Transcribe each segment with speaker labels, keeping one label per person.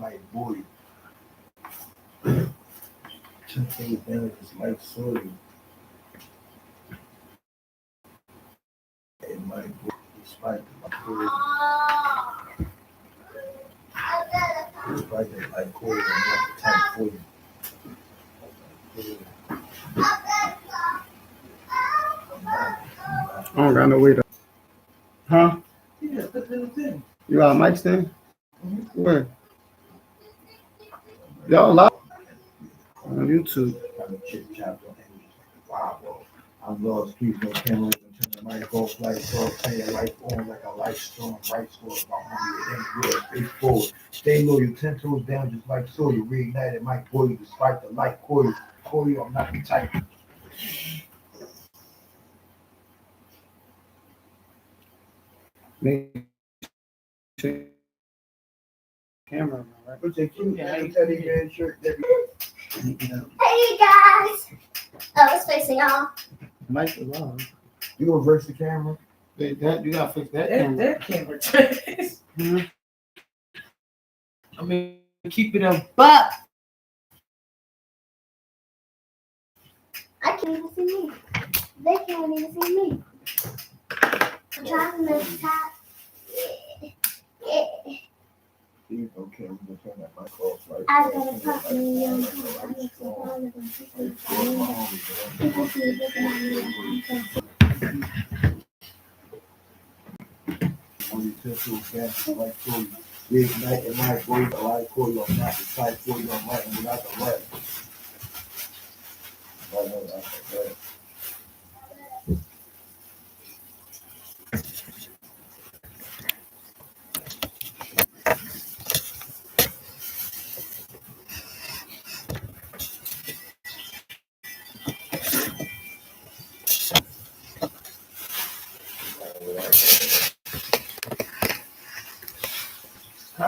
Speaker 1: might bore you. 10 toes down just might slow you. It might bore you despite the cord. Despite the like cord and not the tight for you.
Speaker 2: I don't got no way to. Huh?
Speaker 1: Yeah, put it in the thing.
Speaker 2: You got a mic stand?
Speaker 1: Mm-hmm.
Speaker 2: Where? Y'all live on YouTube.
Speaker 1: Kind of chit chat on him. Wow, bro. I'm lost, keep no cameras and turn the mic off, lights off, turn your life on like a light storm, right storm, about money, it ain't real, straightforward. Stay loyal, 10 toes down, just like so you reignite it, might bore you, despite the light coil. I'm not the type.
Speaker 2: Make sure camera, right?
Speaker 1: What's a cute teddy bear shirt that
Speaker 3: Hey guys! Oh, it's facing off.
Speaker 2: Mic is on.
Speaker 1: you gonna reverse the camera?
Speaker 2: That you gotta fix that camera.
Speaker 4: That camera trash. I mean, keep it up, but
Speaker 3: I can't even see me. They can't even see me. I'm trying to make it top.
Speaker 1: Please don't care, we're gonna turn that mic off, right?
Speaker 3: I gotta talk to you.
Speaker 1: When you 10 toes down, just like so you reignite it, might bore you, the light coil, I'm not the type for you, I'm right and without the right. Right.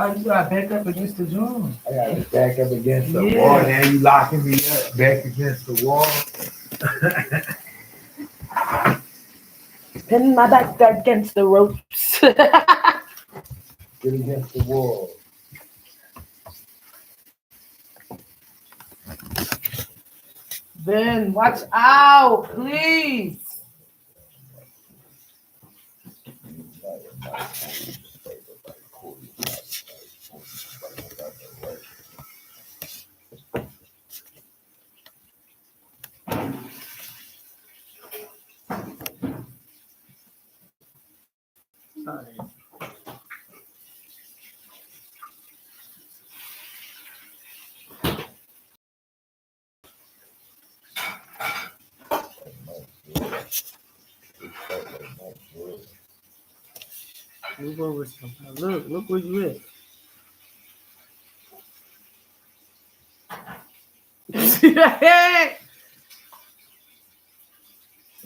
Speaker 4: how you got back up against the drum?
Speaker 1: I got it back up against the
Speaker 4: Yeah.
Speaker 1: wall. Now you locking me up back against the wall.
Speaker 4: Pin my back against the ropes.
Speaker 1: Get against the wall.
Speaker 4: Ben, watch out, please. Sorry. Move over sometime. Look where you at. See that head?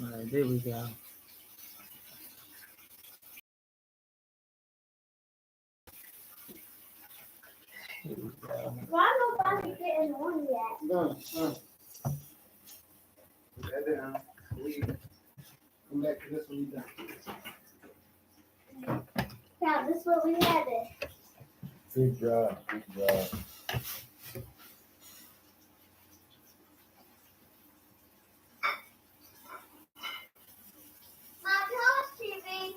Speaker 4: All right, there we go.
Speaker 3: Why nobody getting on yet?
Speaker 2: No. Put that down. Leave. Come back to this when you're done.
Speaker 3: Yeah, this is what we had it.
Speaker 1: Good job.
Speaker 3: Mom, tell us TV.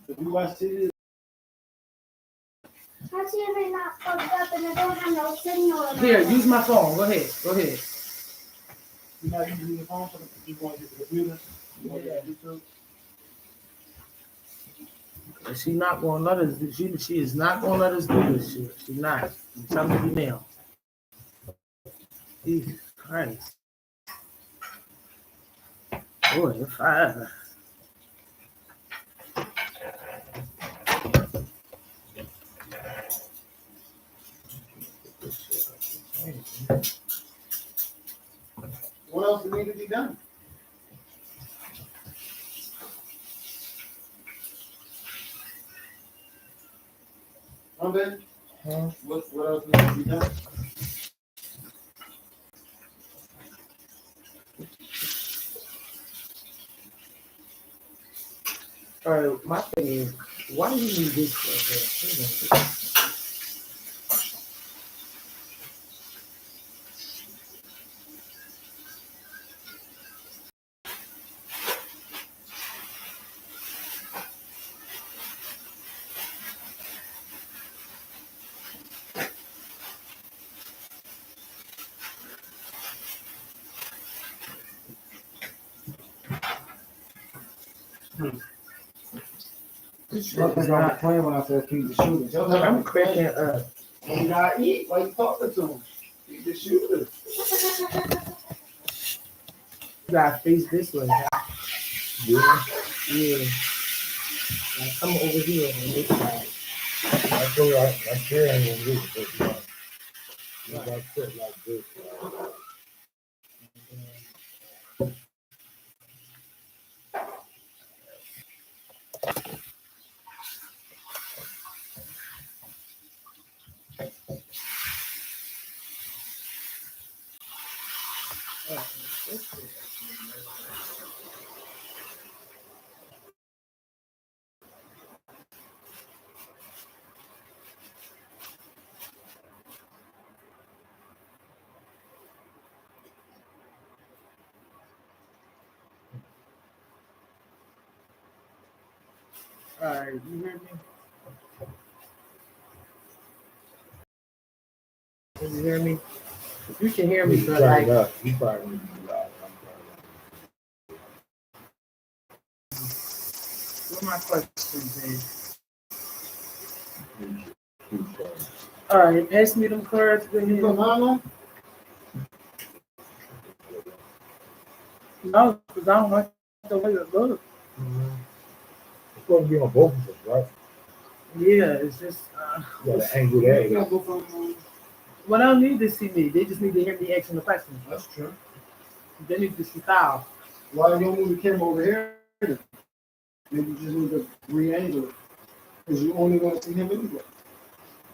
Speaker 2: If you watch TV,
Speaker 3: How TV not plugged up and it don't have no signal?
Speaker 4: Here, use my phone. Go ahead.
Speaker 2: you're not using your phone, so you want to use the computer. You want to use YouTube.
Speaker 4: She's not gonna let us. She is not gonna let us do this shit. She's not. I'm telling you now. Jesus Christ. Boy, if I.
Speaker 2: What else needs to be done? Ben? What else needs to be done?
Speaker 4: Or my thing is, why do you need this right there? This shit
Speaker 2: Nothing's
Speaker 4: is
Speaker 2: not
Speaker 4: not.
Speaker 2: playing when I said feed the shooters.
Speaker 4: I'm cracking up.
Speaker 2: You gotta eat. Why you talking to him? Feed the shooters.
Speaker 4: You gotta face this way.
Speaker 1: Yeah,
Speaker 4: Yeah. Like, come over here on this side.
Speaker 1: I told you, I sure ain't gonna do it, but you got sit like this.
Speaker 4: All right, you hear me? Can you hear me? You can hear me,
Speaker 1: He's
Speaker 4: but
Speaker 1: trying
Speaker 4: like,
Speaker 1: up. He probably need to be loud.
Speaker 4: what my questions is?
Speaker 1: I'm sorry.
Speaker 4: All right, pass me them cards. Go
Speaker 2: You put
Speaker 4: ahead.
Speaker 2: mine on?
Speaker 4: No, because I don't like the way it looks.
Speaker 1: It's gonna be on both of us, right?
Speaker 4: Yeah, it's just.
Speaker 1: You gotta angle
Speaker 2: You
Speaker 1: that.
Speaker 2: gotta go from.
Speaker 4: Well, they don't need to see me. They just need to hear me asking the questions.
Speaker 2: That's true.
Speaker 4: They need to see Kyle.
Speaker 2: Why you don't move the camera over here? Maybe you just need to re-angle it. Because you only want to see him anyway.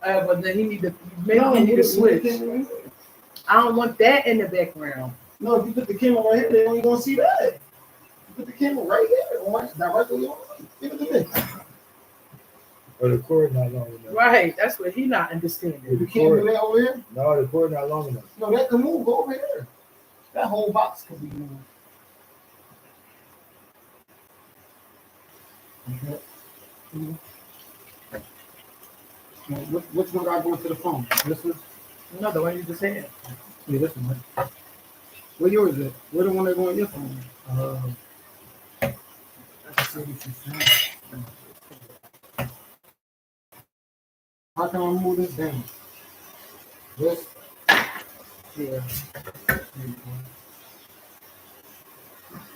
Speaker 4: But then he need to maybe he need to switch. I don't want that in the background.
Speaker 2: No, if you put the camera right here, they only gonna see that. You put the camera right here, directly on. Give it to me.
Speaker 1: Or the cord not long enough.
Speaker 4: Right, that's what he not understanding.
Speaker 2: You can't do that over here.
Speaker 1: No, the cord not long enough.
Speaker 2: No, that can move. Go over here. That whole box can be moved. Okay. Which one got going to the phone? This one?
Speaker 4: No, the one you just said.
Speaker 2: Yeah, this one. Right? Where yours is? Where the one that going on your phone? Let's see what you saying. How can I move this down? This?
Speaker 4: Yeah.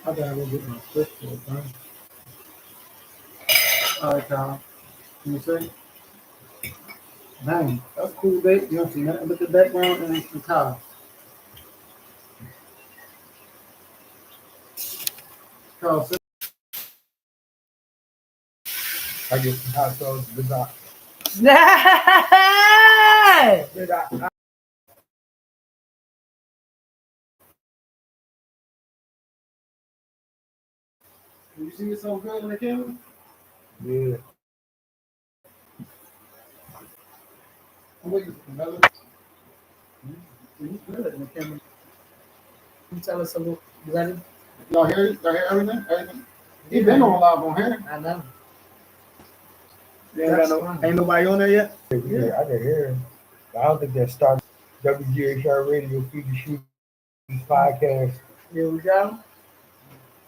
Speaker 2: I gotta go get my switchboard, right? All right, Kyle. Can you see? Dang, that's cool, babe. You don't see nothing but the background and the car. Carl, sit.
Speaker 1: I get some hot sauce, but not.
Speaker 2: Can you see yourself good in the camera?
Speaker 1: Yeah.
Speaker 2: I'm waiting for another. You good in the camera.
Speaker 4: You tell us a little. You ready?
Speaker 2: Y'all hear it? Y'all hear everything? Everything? He been on live on here.
Speaker 4: I know.
Speaker 2: Ain't nobody on there yet?
Speaker 1: Yeah, I can hear him. I don't think that starts WGR Radio Feed the Shoot podcast.
Speaker 4: Here we go.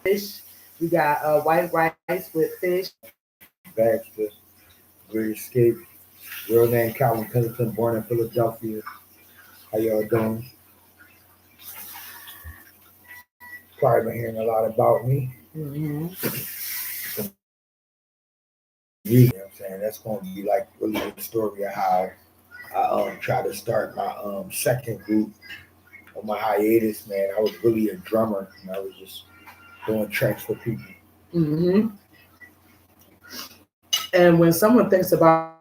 Speaker 4: Fish. We got white rice with fish.
Speaker 1: Baxter, Great Escape, real name Calvin Pendleton, born in Philadelphia. How y'all doing? Probably been hearing a lot about me.
Speaker 4: Mm-hmm.
Speaker 1: You know what I'm saying? That's going to be like really the story of how I try to start my second group on my hiatus, man. I was really a drummer and I was just doing tracks for people.
Speaker 4: Mm-hmm. And when someone thinks about,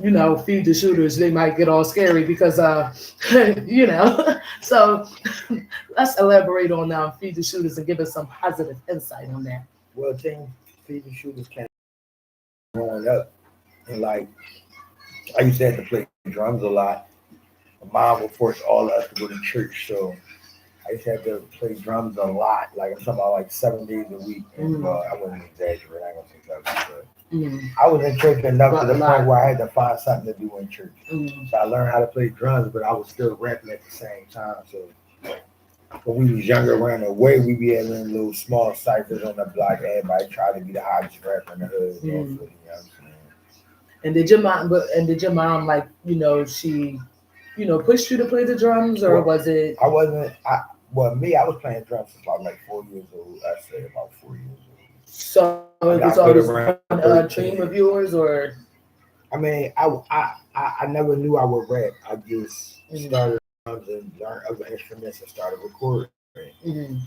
Speaker 4: you know, feed the shooters, they might get all scary because, you know, so let's elaborate on feed the shooters and give us some positive insight on that.
Speaker 1: Well, things Feed the Shooters can growing up, and like I used to have to play drums a lot. My mom would force all of us to go to church, so I used to have to play drums a lot. Like I'm talking about like 7 days a week. And I wouldn't exaggerate. I ain't gonna say that, but I was in church enough to the point where I had to find something to do in church. So I learned how to play drums, but I was still rapping at the same time. So when we was younger around the way, we be having little small ciphers on the block. Everybody tried to be the hottest rapper in the hood. You know what I'm saying?
Speaker 4: And did your mom like, she, pushed you to play the drums, or was it?
Speaker 1: I wasn't. I was playing drums since about like 4 years old. I'd say about 4 years old.
Speaker 4: So it was always a dream of yours, or?
Speaker 1: I mean, I never knew I would rap. I just started drums and learned other instruments and started recording.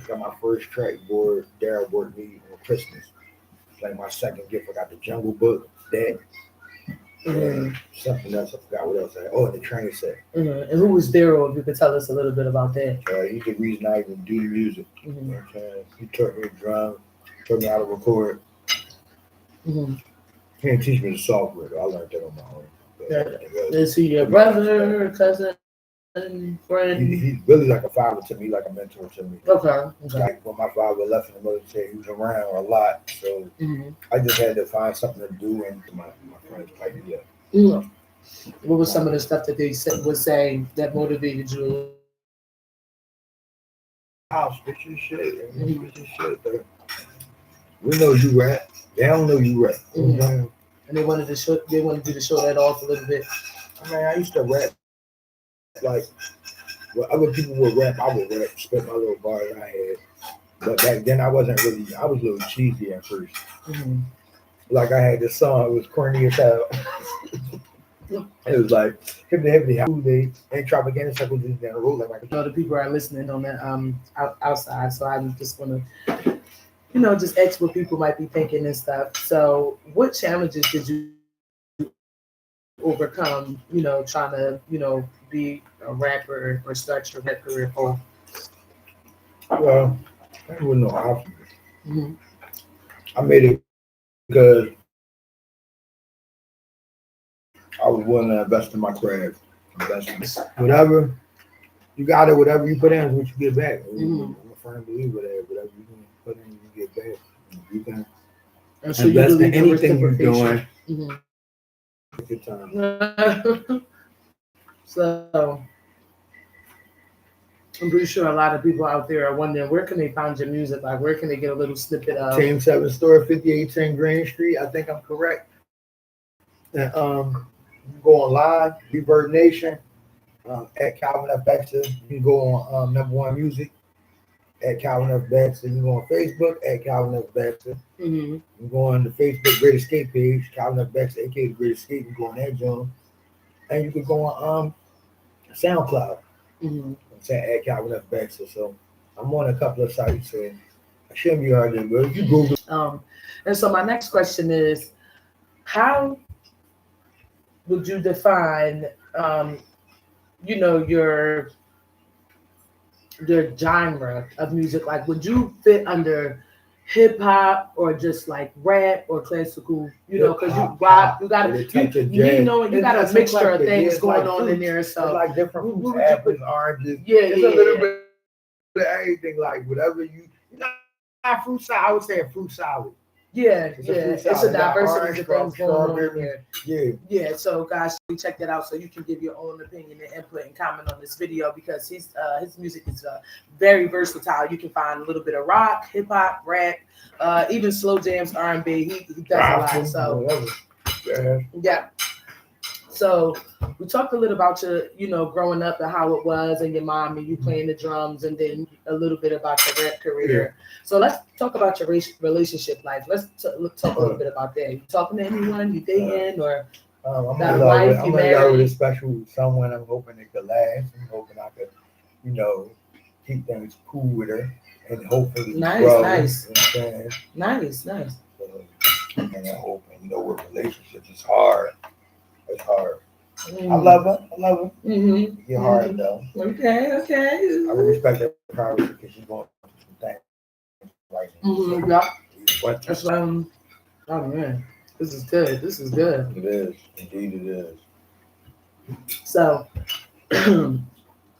Speaker 1: Got my first track board. Daryl bought me on Christmas. Like my second gift, I got the Jungle Book. That. Something else. I forgot what else. The train set.
Speaker 4: And who was Daryl? If you could tell us a little bit about that.
Speaker 1: He's the reason I even do music. You know what I'm saying? He taught me to drum, taught me how to record. He didn't teach me the software, though. I learned that on my own.
Speaker 4: Is he your brother, cousin, friend?
Speaker 1: He's really like a father to me, like a mentor to me.
Speaker 4: Okay.
Speaker 1: Like when my father left in the military, he was around a lot. So I just had to find something to do, and my friends like,
Speaker 4: What was some of the stuff that they was saying that motivated you?
Speaker 1: Spit your shit. Spit your shit, though. We know you rap. They don't know you rap.
Speaker 4: And they wanted you to show that off a little bit.
Speaker 1: I mean, I used to rap like when other people would rap, I would rap, spit my little bars I had. But back then I was a little cheesy at first. Like I had this song, it was corny as hell. It was like hippity howdy and Tropicana circles just down the road like
Speaker 4: the people are listening on that outside, so I'm just gonna just ask what people might be thinking and stuff. So what challenges did you overcome, trying to, be a rapper or start your rap career for?
Speaker 1: Well, I wouldn't know how. I made it because I was willing to invest in my craft. Whatever you got it, whatever you put in is what you get back. I'm a firm believer that whatever you can put in, you get back. You can invest in anything you're doing. Good time.
Speaker 4: So I'm pretty sure a lot of people out there are wondering, where can they find your music? Like, where can they get a little snippet of?
Speaker 1: Team 7 store, 5810 Grand Street. I think I'm correct. And go online, Rebirth Nation, at Calvin F. Baxter. You can go on Number One Music at Calvin F. Baxter. You can go on Facebook at Calvin F. Baxter. You can go on the Facebook Great Escape page, Calvin F. Baxter, aka the Great Escape. You can go on that joint. And you can go on SoundCloud. I'm saying at Calvin F. Baxter. So I'm on a couple of sites, so I shouldn't be hard to do. You Google.
Speaker 4: And so my next question is, how would you define, your genre of music? Like, would you fit under hip hop or just like rap or classical? Because you rock, you got a mixture of things going on in there. So
Speaker 1: it's like different fruits, apples, oranges.
Speaker 4: It's
Speaker 1: a little bit of everything. Like whatever not fruit salad. I would say a fruit salad. It's a diversity of things going on here. Yeah. So guys, we check that out so you can give your own opinion and input and comment on this video, because his music is very versatile. You can find a little bit of rock, hip hop, rap, even slow jams, R&B. He does a lot. So yeah. So we talked a little about your, growing up and how it was, and your mom and you playing the drums, and then a little bit about your rap career. So let's talk about your relationship life. Let's talk a little bit about that. You talking to anyone? You dating, or I'm in love with a special someone. I'm hoping it could last. I'm hoping I could, keep things cool with her, and hopefully grow.
Speaker 4: Nice.
Speaker 1: You know
Speaker 4: Nice.
Speaker 1: So, and I'm hoping, with relationships, it's hard. It's hard. I love her. It's hard though.
Speaker 4: Okay.
Speaker 1: I respect her privacy because she's going through some things right now.
Speaker 4: That's oh man. This is good. This is good.
Speaker 1: It is. Indeed, it is.
Speaker 4: So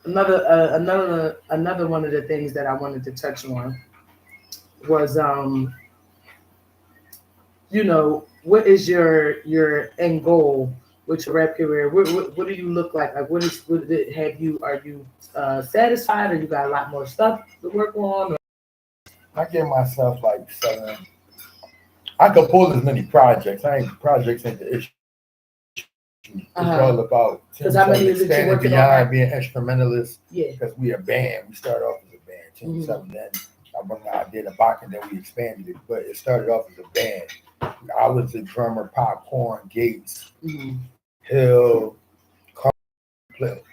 Speaker 4: another one of the things that I wanted to touch on was what is your end goal with your rap career? What do you look like? Like what did it have you? Are you satisfied, or you got a lot more stuff to work on?
Speaker 1: I give myself like 7. I could pull as many projects. Projects ain't the issue. It's all about
Speaker 4: Because how many is it you're working on?
Speaker 1: Being instrumentalist.
Speaker 4: Yeah.
Speaker 1: Because we a band. We started off as a band. Team 7. Then I did a back and then we expanded it. But it started off as a band. I was the drummer, Popcorn, Gates, Hill,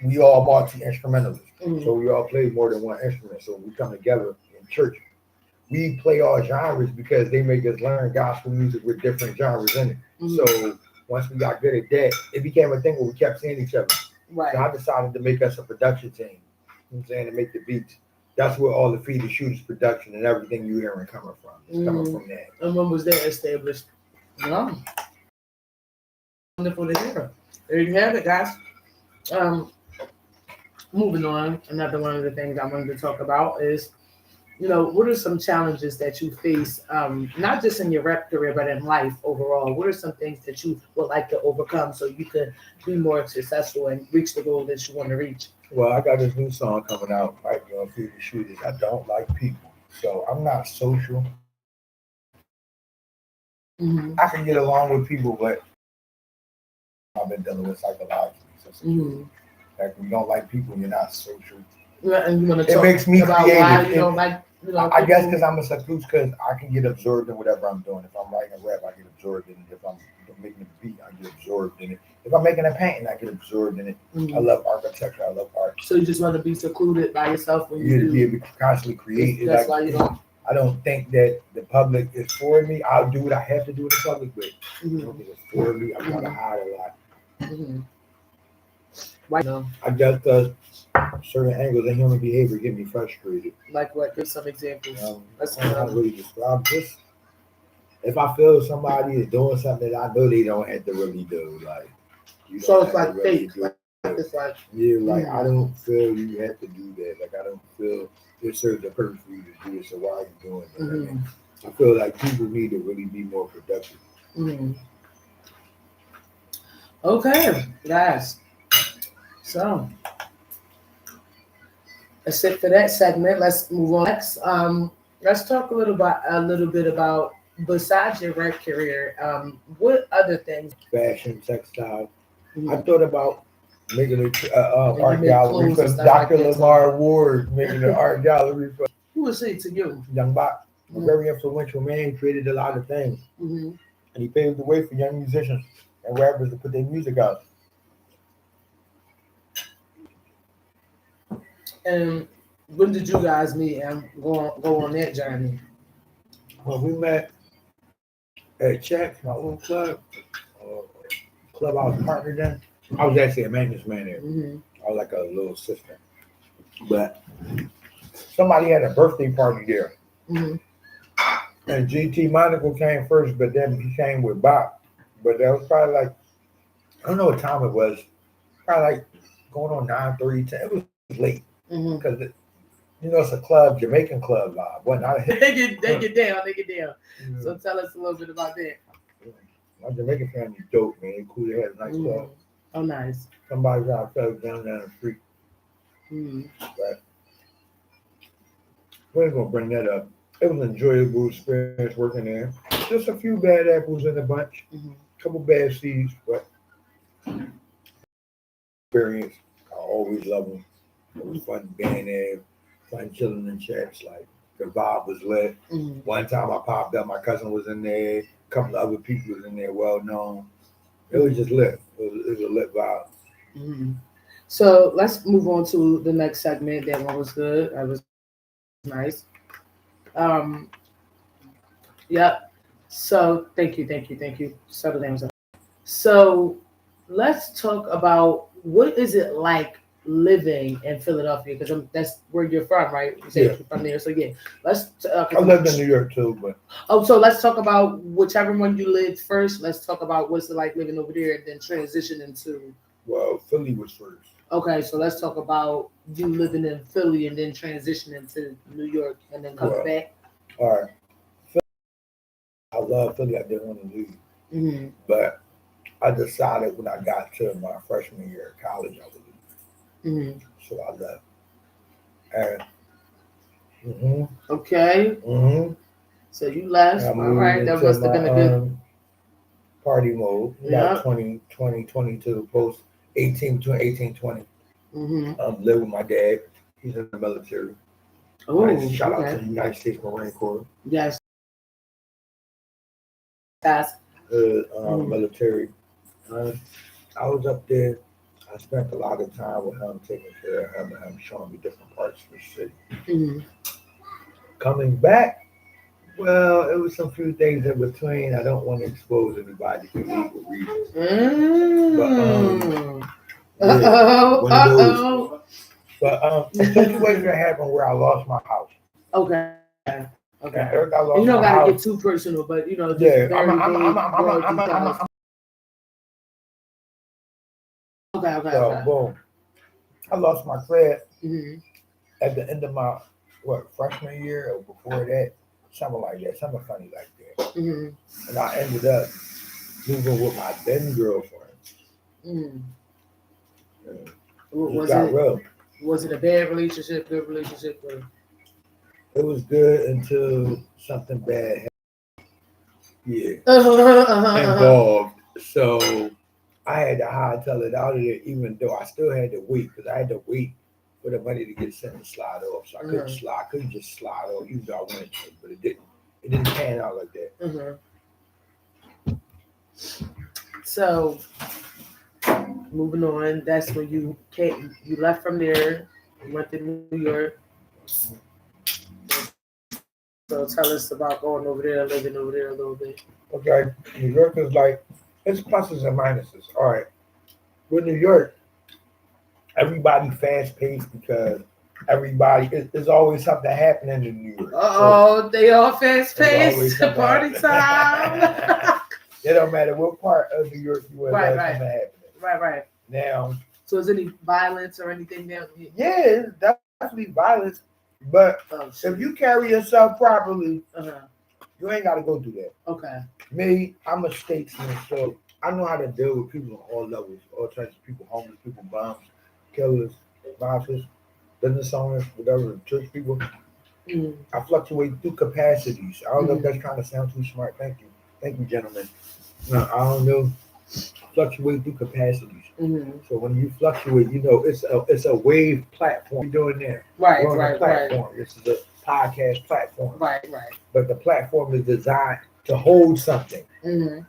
Speaker 1: we all multi-instrumentalists. So we all play more than one instrument. So we come together in church. We play all genres because they make us learn gospel music with different genres in it. So once we got good at that, it became a thing where we kept seeing each other.
Speaker 4: Right.
Speaker 1: So I decided to make us a production team. You know what I'm saying? To make the beats. That's where all the Feed the Shooters production and everything you hearing coming from. It's coming from that.
Speaker 4: And when was that established? No. Wonderful to hear. There you have it, guys. Moving on, another one of the things I wanted to talk about is, what are some challenges that you face, not just in your rap career, but in life overall? What are some things that you would like to overcome so you could be more successful and reach the goal that you want to reach?
Speaker 1: Well, I got this new song coming out, right? Feed the Shooters. I don't like people. So I'm not social. I can get along with people, but I've been dealing with psychologically. Like when you don't like people, you're not social.
Speaker 4: Yeah, and you want to talk
Speaker 1: makes me
Speaker 4: about
Speaker 1: creative.
Speaker 4: why you don't like,
Speaker 1: I guess because I'm a secluse, because I can get absorbed in whatever I'm doing. If I'm writing a rap, I get absorbed in it. If I'm making a beat, I get absorbed in it. If I'm making a painting, I get absorbed in it. I love architecture. I love art.
Speaker 4: So you just want to be secluded by yourself when you do.
Speaker 1: Be able to constantly create.
Speaker 4: That's why you don't.
Speaker 1: I don't think that the public is for me. I'll do what I have to do in the public, but I don't think it's for me. I'm trying to hide a lot.
Speaker 4: Why no?
Speaker 1: I guess certain angles of human behavior get me frustrated.
Speaker 4: Like what? Give some examples.
Speaker 1: I don't really describe this. If I feel somebody is doing something that I know they don't have to really do, like
Speaker 4: so it's like fake. It's like
Speaker 1: I don't feel you have to do that. Like I don't feel it serves a purpose for you to do it. So why are you doing it? I mean, I feel like people need to really be more productive.
Speaker 4: Okay, guys. So that's it for that segment. Let's move on next. Let's talk a little bit about besides your rap career. What other things?
Speaker 1: Fashion, textile. I thought about making an art gallery for Dr. Lamar Ward, making an art gallery for.
Speaker 4: Who was he to you?
Speaker 1: Young Bach, a very influential man, created a lot of things, and he paved the way for young musicians and rappers to put their music out.
Speaker 4: And when did you guys meet and go on that journey?
Speaker 1: Well, we met at Check, my old club. Club I was partner then. I was actually a maintenance man there. I was like a little assistant. But somebody had a birthday party there. And GT Monaco came first, but then he came with Bob. But that was probably like, I don't know what time it was. Probably like going on 9:30, 10. It was late. Because it's a club, Jamaican club vibe. What not a hit.
Speaker 4: They get down. Yeah. So tell us a little bit about that.
Speaker 1: My Jamaican family dope, man. Cool, they had a nice club.
Speaker 4: Oh, nice.
Speaker 1: Somebody got down the street. But we ain't gonna bring that up. It was an enjoyable experience working there. Just a few bad apples in the bunch. Couple bad seeds, but experience. I always love them. It was fun being there, fun chilling in chats. Like the vibe was lit. One time I popped up, my cousin was in there, a couple of other people was in there, well known. It was just lit. It was a lit vibe.
Speaker 4: So let's move on to the next segment. That one was good. That was nice. Yep. So thank you. Settle down. So let's talk about what is it like living in Philadelphia? Because that's where you're from, right? You said
Speaker 5: Yeah.
Speaker 4: you're from there. So yeah, let's.
Speaker 5: I lived in New York too, but
Speaker 4: So let's talk about whichever one you lived first. Let's talk about what's it like living over there, and then transition into.
Speaker 5: well, Philly was first.
Speaker 4: Okay, so let's talk about you living in Philly and then transitioning to New York and then coming
Speaker 5: Well,
Speaker 4: back.
Speaker 5: All right, I love Philly. I didn't want to leave,
Speaker 4: Mm-hmm.
Speaker 5: but I decided when I got to my freshman year of college, I would leave.
Speaker 4: Mm-hmm.
Speaker 5: So I left. And
Speaker 4: Okay, so you left.
Speaker 5: I
Speaker 4: All
Speaker 5: moved
Speaker 4: right, that
Speaker 5: into
Speaker 4: must have
Speaker 5: my
Speaker 4: been a good.
Speaker 5: party mode.
Speaker 4: Yeah.
Speaker 5: About 2022, post 18 to 18, 20.
Speaker 4: Mm-hmm.
Speaker 5: Live with my dad. He's in the military.
Speaker 4: Oh,
Speaker 5: Nice. Shout out to
Speaker 4: okay.
Speaker 5: the United States Marine Corps.
Speaker 4: Yes. Guys.
Speaker 5: Military. I was up there. I spent a lot of time with him, taking care of him, and him showing me different parts of the city.
Speaker 4: Mm-hmm.
Speaker 5: Coming back, well, it was some few things in between. I don't want to expose anybody for legal reasons.
Speaker 4: Mm.
Speaker 5: Yeah, one of those.
Speaker 4: Uh-oh.
Speaker 5: But a situation happened where I lost my house.
Speaker 4: Okay.
Speaker 5: And
Speaker 4: Okay.
Speaker 5: Eric, I lost
Speaker 4: You don't
Speaker 5: my
Speaker 4: gotta
Speaker 5: house.
Speaker 4: get too personal, but you know, just
Speaker 5: Yeah,
Speaker 4: very
Speaker 5: I'm
Speaker 4: broad details. Okay.
Speaker 5: So boom, I lost my crib
Speaker 4: Mm-hmm.
Speaker 5: at the end of my freshman year or before that, something like that, something funny like that.
Speaker 4: Mm-hmm.
Speaker 5: And I ended up moving with my then girlfriend.
Speaker 4: Mm-hmm.
Speaker 5: And
Speaker 4: Was
Speaker 5: it got
Speaker 4: it
Speaker 5: real.
Speaker 4: was it a bad relationship, good relationship? Or?
Speaker 5: It was good until something bad happened. Yeah, involved. So I had to hightail it out of there, even though I still had to wait because I had to wait for the money to get sent and slide off. So I couldn't slide, couldn't just slide off, even though I wanted to, but it didn't. It didn't pan out like that.
Speaker 4: Mm-hmm. So moving on, that's when you came. You left from there, went to New York. So tell us about going over there, living over there a little bit.
Speaker 5: Okay, New York is like it's pluses and minuses. All right, with New York, everybody fast paced because there's always something happening in New York.
Speaker 4: Oh, they all fast
Speaker 5: there's always
Speaker 4: paced.
Speaker 5: something
Speaker 4: Party
Speaker 5: happening.
Speaker 4: time.
Speaker 5: It don't matter what part of New York you in,
Speaker 4: Right,
Speaker 5: there's
Speaker 4: right.
Speaker 5: something happening.
Speaker 4: Right.
Speaker 5: Now,
Speaker 4: So is any violence or anything down here?
Speaker 5: yeah, it's definitely violence, but
Speaker 4: Oh, shit.
Speaker 5: if you carry yourself properly,
Speaker 4: Uh-huh.
Speaker 5: you ain't got to go through that.
Speaker 4: Okay.
Speaker 5: Me, I'm a statesman, so I know how to deal with people on all levels, all types of people, homeless people, bums, killers, mobsters, business owners, whatever, church people.
Speaker 4: Mm-hmm.
Speaker 5: I fluctuate through capacities. I don't know if that's trying to sound too smart. Thank you, gentlemen. No, I don't know. Fluctuate through capacities.
Speaker 4: Mm-hmm.
Speaker 5: So when you fluctuate, you know it's a wave platform. You're doing there.
Speaker 4: Right.
Speaker 5: We're on a platform. This is a podcast platform.
Speaker 4: Right.
Speaker 5: But the platform is designed to hold something.
Speaker 4: Mm-hmm.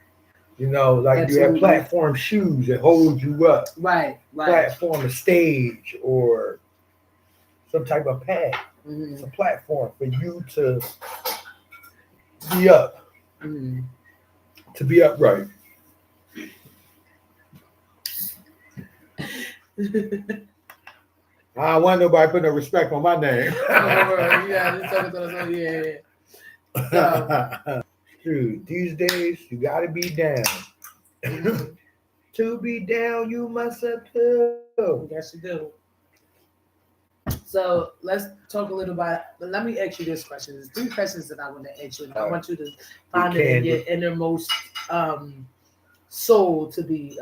Speaker 5: You know, like
Speaker 4: Absolutely.
Speaker 5: you have platform shoes that hold you up.
Speaker 4: Right.
Speaker 5: Platform, a stage, or some type of pad.
Speaker 4: Mm-hmm.
Speaker 5: It's a platform for you to be up,
Speaker 4: Mm-hmm.
Speaker 5: to be upright. I don't want nobody putting no respect on my name.
Speaker 4: Yeah.
Speaker 5: Dude, these days you gotta be down. To be down, you must appeal.
Speaker 4: Yes, you do. So let's talk a little about. Let me ask you this question. There's 3 questions that I want to ask you, and I want you to find it in your innermost soul to be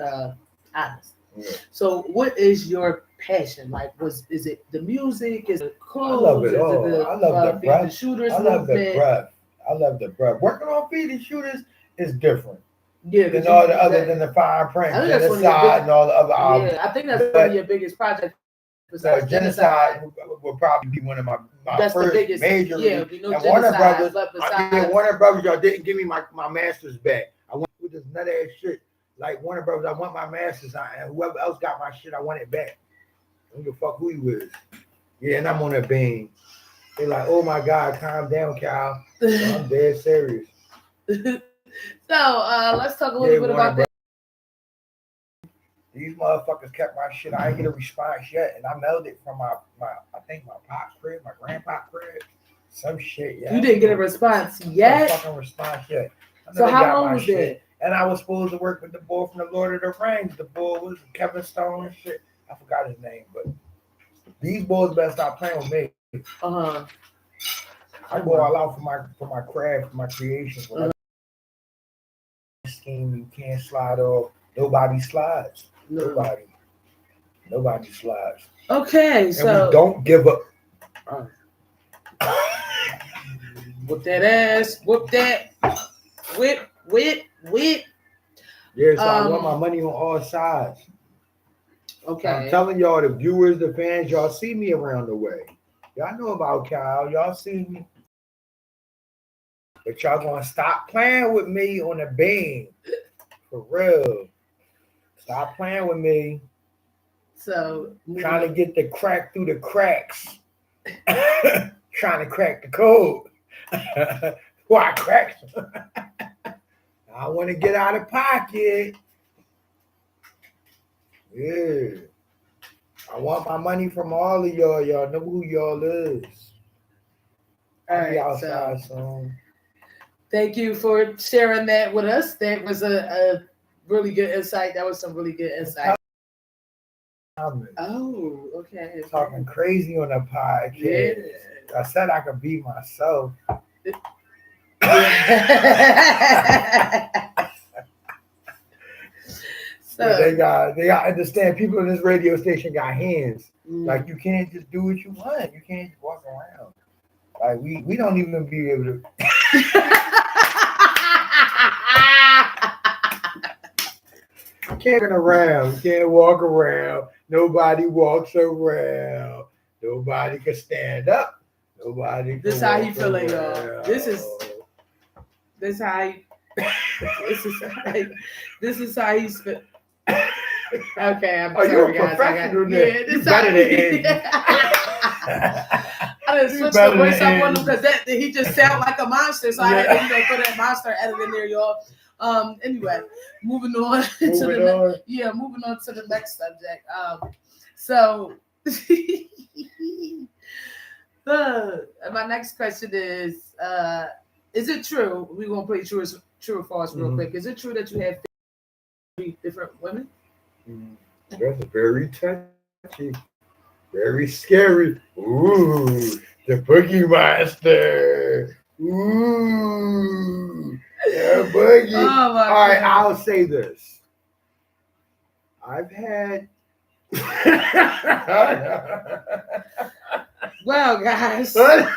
Speaker 4: honest.
Speaker 5: Yeah.
Speaker 4: So, what is your passion? Like, is it the music? Is it clothes?
Speaker 5: I love it
Speaker 4: Is
Speaker 5: all.
Speaker 4: it the,
Speaker 5: I love the breath.
Speaker 4: shooters
Speaker 5: I love
Speaker 4: movement?
Speaker 5: the breath. I love the breath. Working on feeding shooters is different
Speaker 4: Yeah,
Speaker 5: than all the other than the fine print,
Speaker 4: I think that's one of your
Speaker 5: genocide, and all the other albums.
Speaker 4: yeah, I think that's one of your biggest projects. Besides
Speaker 5: Genocide would probably be one of my
Speaker 4: that's
Speaker 5: first
Speaker 4: the biggest
Speaker 5: major.
Speaker 4: Yeah, you know,
Speaker 5: and Warner
Speaker 4: genocide,
Speaker 5: Brothers,
Speaker 4: but besides,
Speaker 5: Warner Brothers, y'all didn't give me my masters back. I went with this nut ass shit. Like Warner Brothers, I want my masters, and whoever else got my shit, I want it back. I don't give a fuck who he was. Yeah, and I'm on a beam. They're like, oh my God, calm down, Cal. I'm dead serious.
Speaker 4: So let's talk a little bit about that.
Speaker 5: These motherfuckers kept my shit. I ain't get a response yet, and I mailed it from my I think my pop crib, my grandpa crib, some shit. Yeah,
Speaker 4: You didn't get a response
Speaker 5: No
Speaker 4: yet.
Speaker 5: fucking response yet. I know
Speaker 4: So
Speaker 5: they
Speaker 4: how
Speaker 5: got
Speaker 4: long
Speaker 5: my
Speaker 4: was
Speaker 5: shit.
Speaker 4: that?
Speaker 5: And I was supposed to work with the boy from the Lord of the Rings. The boy was Kevin Stone and shit. I forgot his name, but these boys better stop playing with me. I go all out for my craft, for my creations. When I scheme, you can't slide off. Nobody slides. Nobody slides.
Speaker 4: Okay,
Speaker 5: And
Speaker 4: so
Speaker 5: we don't give up.
Speaker 4: Whoop that ass. Whoop that. Whip.
Speaker 5: Yeah, so I want my money on all sides.
Speaker 4: Okay.
Speaker 5: I'm telling y'all, the viewers, the fans, y'all see me around the way. Y'all know about Kyle. Y'all see me. But y'all gonna stop playing with me on the beam. For real. Stop playing with me.
Speaker 4: So
Speaker 5: Trying to get the crack through the cracks. Trying to crack the code. Why cracks? I want to get out of pocket. Yeah. I want my money from all of y'all. Y'all know who y'all is.
Speaker 4: all
Speaker 5: I'll be
Speaker 4: right,
Speaker 5: outside
Speaker 4: so
Speaker 5: soon.
Speaker 4: thank you for sharing that with us. That was a really good insight. That was some really good insight. Oh, okay.
Speaker 5: Talking crazy on the podcast.
Speaker 4: Yeah.
Speaker 5: I said I could be myself.
Speaker 4: So
Speaker 5: they got understand people in this radio station got hands. Like you can't just do what you want. You can't just walk around. Like we don't even be able to. You can't run around. You can't walk around. Nobody walks around. Nobody can stand up. Nobody. Can
Speaker 4: This how he
Speaker 5: walk
Speaker 4: feeling,
Speaker 5: around.
Speaker 4: y'all. This is how he's fit. Okay, I'm sorry,
Speaker 5: you're a
Speaker 4: guys.
Speaker 5: professional.
Speaker 4: This
Speaker 5: better than Andy.
Speaker 4: I didn't switch the voice up on him because he just sound like a monster. So I had to put that monster edit in there, y'all. Anyway, moving on to the next subject. So my next question is it true? We're gonna play true or false real quick. Is it true that you have 3 different women?
Speaker 5: That's very touchy, very scary. Ooh, the Boogie Monster. Ooh, yeah, Boogie.
Speaker 4: Oh my
Speaker 5: All right,
Speaker 4: God.
Speaker 5: I'll say this. I've had.
Speaker 4: Well, guys.
Speaker 5: Okay,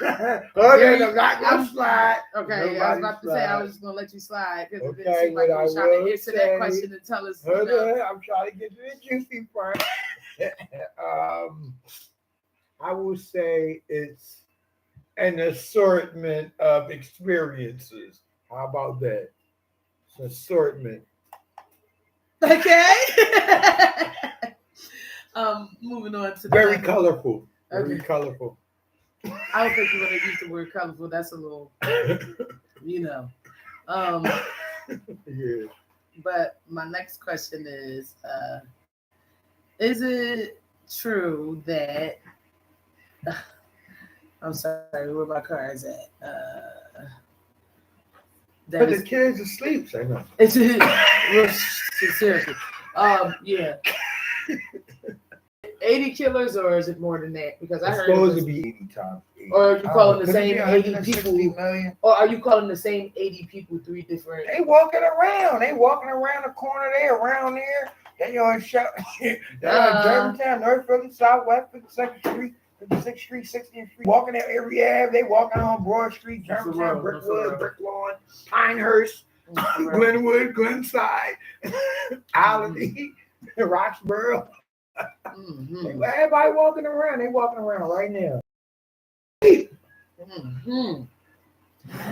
Speaker 5: I'm not gonna slide.
Speaker 4: Okay, I was about to say I was just gonna let you slide because it didn't
Speaker 5: Okay,
Speaker 4: seem like you
Speaker 5: what
Speaker 4: was
Speaker 5: I
Speaker 4: trying to
Speaker 5: will
Speaker 4: answer that
Speaker 5: say-
Speaker 4: question and tell us.
Speaker 5: Hold on, I'm trying to get to the juicy part. I will say it's an assortment of experiences. How about that? It's an assortment.
Speaker 4: Okay. Moving on to the
Speaker 5: Very
Speaker 4: next.
Speaker 5: colorful. Very
Speaker 4: Okay.
Speaker 5: colorful.
Speaker 4: I don't think you want to use the word colorful. That's a little,
Speaker 5: Yeah.
Speaker 4: But my next question is it true that I'm sorry, where my car is at?
Speaker 5: But the kids asleep, say no.
Speaker 4: It's seriously. Yeah. 80 killers, or is it more than that? Because I
Speaker 5: It's
Speaker 4: heard
Speaker 5: supposed to be 80 times. 80.
Speaker 4: Or are you calling the
Speaker 5: Could it
Speaker 4: same
Speaker 5: be
Speaker 4: 80
Speaker 5: 160
Speaker 4: people?
Speaker 5: million?
Speaker 4: Or are you calling the same 80 people 3 different?
Speaker 5: They walking around. They walking around the corner. They around there. They on shut. They on Germantown, North Philly, Southwest, 52nd Street, 56th Street, 60th Street. Walking at every ave. They walking on Broad Street, Germantown, Brickwood, Bricklawn, Pinehurst, Glenwood, Glenside, Allegheny, Roxborough.
Speaker 4: Mm-hmm.
Speaker 5: Everybody walking around. They walking around right now.
Speaker 4: Mm-hmm.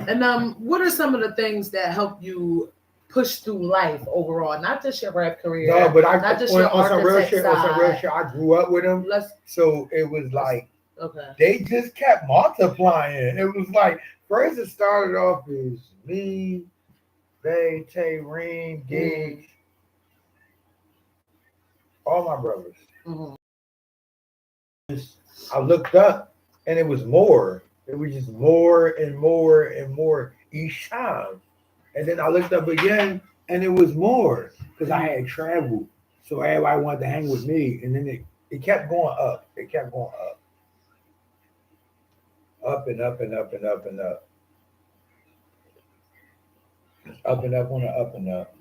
Speaker 4: And what are some of the things that help you push through life overall? Not just your rap career.
Speaker 5: No, but
Speaker 4: not just your
Speaker 5: on some real
Speaker 4: architect
Speaker 5: shit. On some real
Speaker 4: side.
Speaker 5: shit, I grew up with them, so it was like they just kept multiplying. It was like first it started off as me, Bay, Tay, Reem, Gage. All my brothers.
Speaker 4: Mhm.
Speaker 5: I looked up and it was more. It was just more and more and more each time. And then I looked up again and it was more because I had traveled. So everybody wanted to hang with me. And then it kept going up. It kept going up. Up and up and up and up and up. Up and up on the up and up.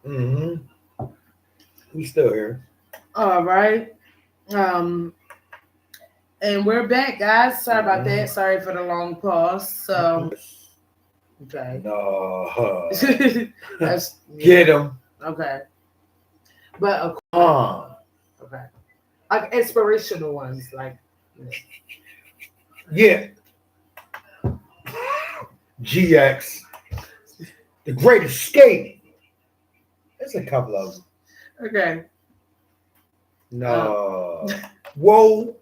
Speaker 5: Mm-hmm. We still here.
Speaker 4: All right. And we're back, guys. Sorry about that. Sorry for the long pause. So, okay.
Speaker 5: No.
Speaker 4: That's
Speaker 5: Get him.
Speaker 4: okay. But okay, like inspirational ones, like
Speaker 5: Yeah. GX. The Great Escape. There's a couple of them.
Speaker 4: okay.
Speaker 5: No. Whoa.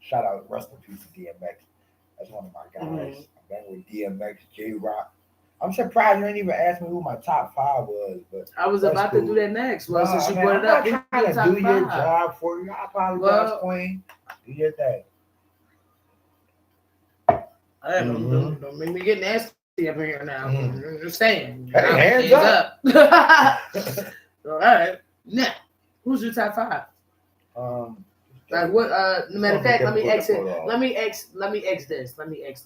Speaker 5: Shout out, rest in peace to DMX. That's one of my guys. I'm back with DMX, GR8. I'm surprised you didn't even ask me who my top 5 was, but
Speaker 4: I was
Speaker 5: that's
Speaker 4: about
Speaker 5: cool.
Speaker 4: to do that next. Well, since you
Speaker 5: man,
Speaker 4: brought it up,
Speaker 5: I'm not trying to do your job for you. I apologize,
Speaker 4: Well,
Speaker 5: Queen. Do your thing.
Speaker 4: Don't make me get nasty up here now. I'm just saying.
Speaker 5: Hey, hands up.
Speaker 4: All right. Now, who's your top 5? Like what? Matter of fact, let me ask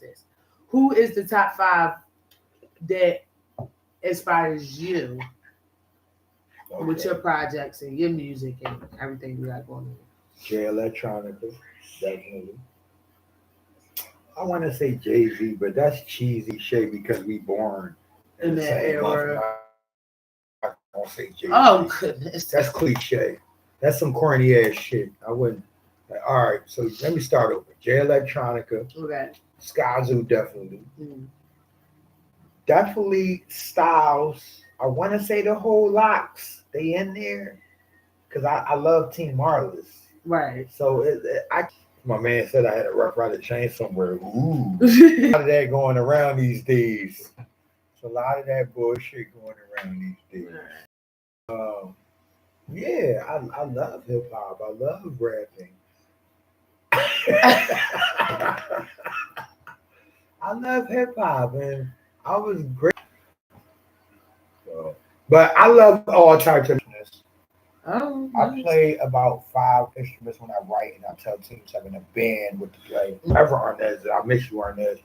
Speaker 4: this. Who is the top 5 that inspires you with your projects and your music and everything you got going on?
Speaker 5: J Electronica, definitely. I want to say Jay-Z, but that's cheesy shit because we born
Speaker 4: In
Speaker 5: the
Speaker 4: that
Speaker 5: same
Speaker 4: era.
Speaker 5: month. I won't say Jay-Z.
Speaker 4: Oh goodness,
Speaker 5: That's cliche. That's some corny ass shit. I wouldn't. All right, so let me start over. J Electronica,
Speaker 4: okay.
Speaker 5: Skyzoo, definitely. Definitely Styles. I want to say the whole Locks. They in there because I love Team Marvelous.
Speaker 4: Right.
Speaker 5: So my man said I had a Rough Rider chain somewhere. Ooh, a lot of that going around these days. It's a lot of that bullshit going around these days. Yeah, I love hip hop. I love rapping. I love hip hop, and I was great. So, but I love all types of instruments.
Speaker 4: Oh,
Speaker 5: I
Speaker 4: nice.
Speaker 5: play about 5 instruments when I write, and I tell teams I'm in a band with the play. Ever Arnez, I miss you, Arnez.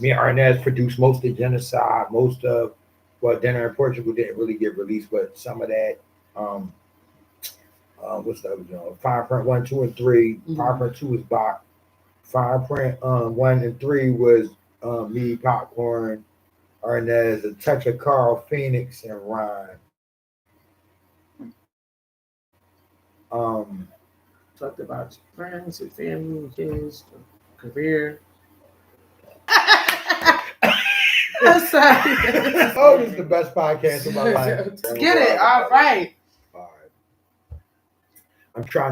Speaker 5: Me and Arnez produced most of Genocide, most of Dinner in Portugal didn't really get released, but some of that. What's the other? Fine Print 1, 2, and 3. Fine Print 2 was Bach. Fine Print 1 and 3 was me, Popcorn, Arnez, a touch of Carl Phoenix, and Ryan.
Speaker 4: Talked about your friends, your family, your kids, your career. I'm sorry.
Speaker 5: Oh, this is the best podcast of my life.
Speaker 4: Get it. All right.
Speaker 5: I'm trying